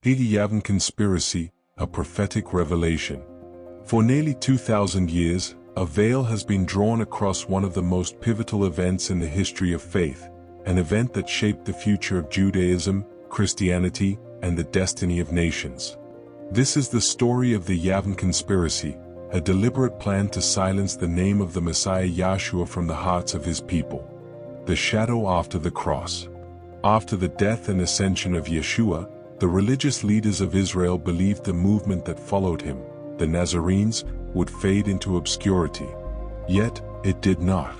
The Yavneh Conspiracy, a prophetic revelation. For nearly 2,000 years, a veil has been drawn across one of the most pivotal events in the history of faith, an event that shaped the future of Judaism, Christianity, and the destiny of nations. This is the story of the Yavneh Conspiracy, a deliberate plan to silence the name of the Messiah Yahshua from the hearts of his people. The shadow after the cross. After the death and ascension of Yeshuah, the religious leaders of Israel believed the movement that followed him, the Nazarenes, would fade into obscurity. Yet, it did not.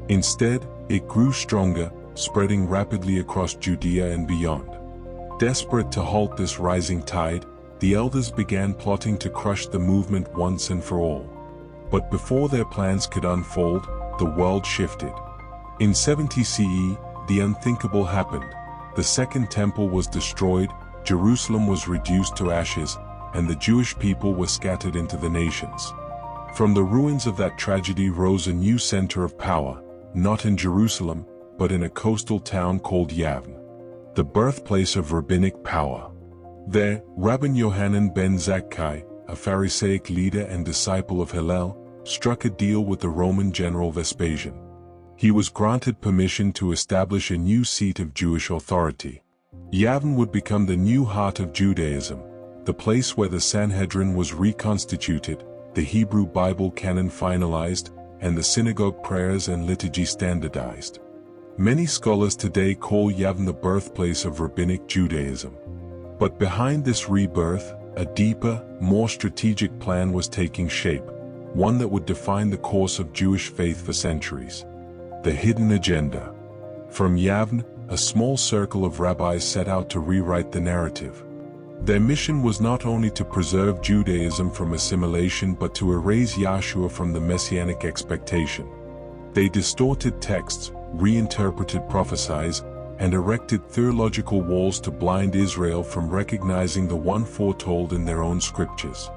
Instead, it grew stronger, spreading rapidly across Judea and beyond. Desperate to halt this rising tide, the elders began plotting to crush the movement once and for all. But before their plans could unfold, the world shifted. In 70 CE, the unthinkable happened. The Second Temple was destroyed, Jerusalem was reduced to ashes, and the Jewish people were scattered into the nations. From the ruins of that tragedy rose a new center of power, not in Jerusalem, but in a coastal town called Yavneh, the birthplace of rabbinic power. There, Rabbi Yohanan ben Zakkai, a Pharisaic leader and disciple of Hillel, struck a deal with the Roman general Vespasian. He was granted permission to establish a new seat of Jewish authority. Yavneh would become the new heart of Judaism, the place where the Sanhedrin was reconstituted, the Hebrew Bible canon finalized, and the synagogue prayers and liturgy standardized. Many scholars today call Yavneh the birthplace of rabbinic Judaism. But behind this rebirth, a deeper, more strategic plan was taking shape, one that would define the course of Jewish faith for centuries. The hidden agenda. From Yavneh, a small circle of rabbis set out to rewrite the narrative. Their mission was not only to preserve Judaism from assimilation but to erase Yahshua from the messianic expectation. They distorted texts, reinterpreted prophecies, and erected theological walls to blind Israel from recognizing the one foretold in their own scriptures.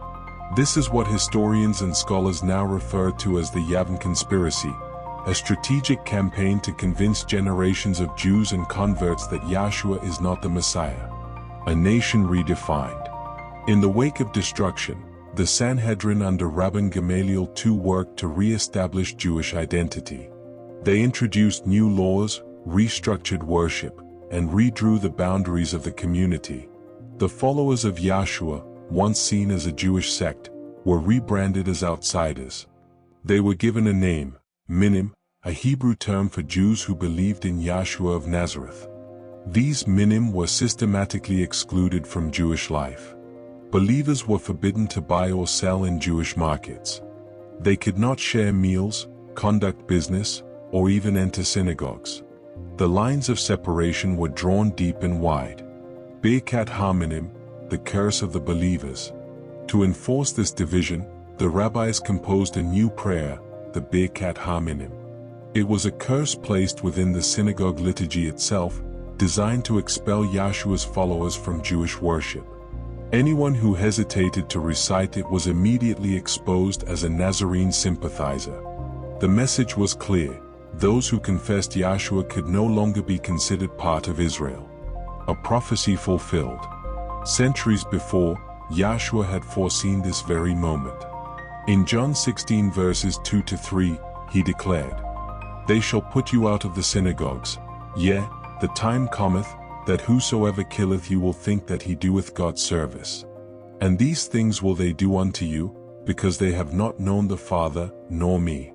This is what historians and scholars now refer to as the Yavneh Conspiracy, a strategic campaign to convince generations of Jews and converts that Yahshua is not the Messiah. A nation redefined. In the wake of destruction, the Sanhedrin under Rabban Gamaliel II worked to re-establish Jewish identity. They introduced new laws, restructured worship, and redrew the boundaries of the community. The followers of Yahshua, once seen as a Jewish sect, were rebranded as outsiders. They were given a name, Minim, a Hebrew term for Jews who believed in Yahshua of Nazareth. These Minim were systematically excluded from Jewish life. Believers were forbidden to buy or sell in Jewish markets. They could not share meals, conduct business, or even enter synagogues. The lines of separation were drawn deep and wide. Birkat HaMinim, the curse of the believers. To enforce this division, the rabbis composed a new prayer, the Birkat HaMinim. It was a curse placed within the synagogue liturgy itself, designed to expel Yahshua's followers from Jewish worship. Anyone who hesitated to recite it was immediately exposed as a Nazarene sympathizer. The message was clear: those who confessed Yahshua could no longer be considered part of Israel. A prophecy fulfilled. Centuries before, Yahshua had foreseen this very moment. In John 16 verses 2-3, he declared, "They shall put you out of the synagogues. Yea, the time cometh, that whosoever killeth you will think that he doeth God service. And these things will they do unto you, because they have not known the Father, nor me."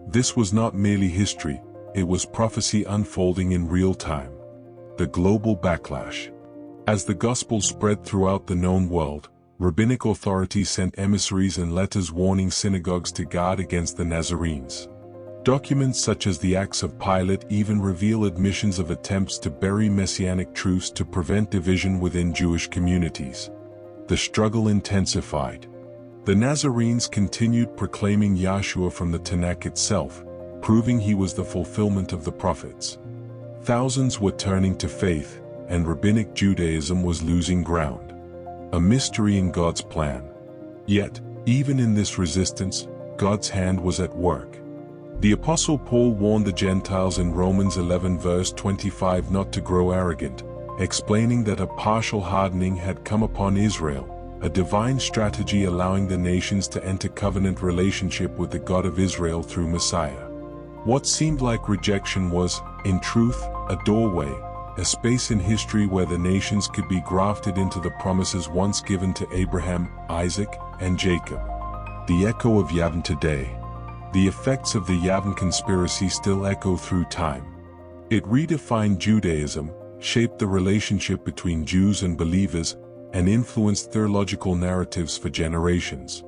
This was not merely history, it was prophecy unfolding in real time. The global backlash. As the gospel spread throughout the known world, rabbinic authorities sent emissaries and letters warning synagogues to guard against the Nazarenes. Documents such as the Acts of Pilate even reveal admissions of attempts to bury messianic truths to prevent division within Jewish communities. The struggle intensified. The Nazarenes continued proclaiming Yahshua from the Tanakh itself, proving he was the fulfillment of the prophets. Thousands were turning to faith, and rabbinic Judaism was losing ground. A mystery in God's plan. Yet, even in this resistance, God's hand was at work. The Apostle Paul warned the Gentiles in Romans 11 verse 25 not to grow arrogant, explaining that a partial hardening had come upon Israel, a divine strategy allowing the nations to enter covenant relationship with the God of Israel through Messiah. What seemed like rejection was, in truth, a doorway, a space in history where the nations could be grafted into the promises once given to Abraham, Isaac, and Jacob. The echo of Yavneh today. The effects of the Yavneh Conspiracy still echo through time. It redefined Judaism, shaped the relationship between Jews and believers, and influenced theological narratives for generations.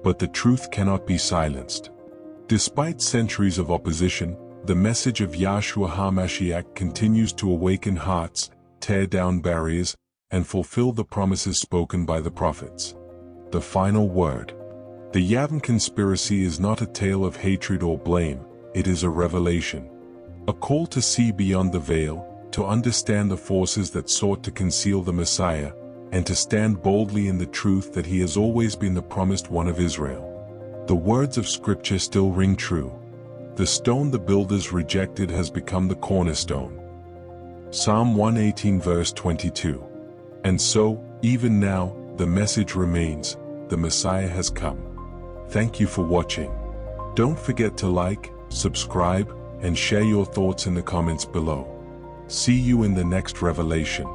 But the truth cannot be silenced. Despite centuries of opposition, the message of Yahshua HaMashiach continues to awaken hearts, tear down barriers, and fulfill the promises spoken by the prophets. The final word. The Yavneh Conspiracy is not a tale of hatred or blame, it is a revelation. A call to see beyond the veil, to understand the forces that sought to conceal the Messiah, and to stand boldly in the truth that he has always been the promised one of Israel. The words of Scripture still ring true. The stone the builders rejected has become the cornerstone. Psalm 118 verse 22. And so, even now, the message remains, the Messiah has come. Thank you for watching. Don't forget to like, subscribe, and share your thoughts in the comments below. See you in the next revelation.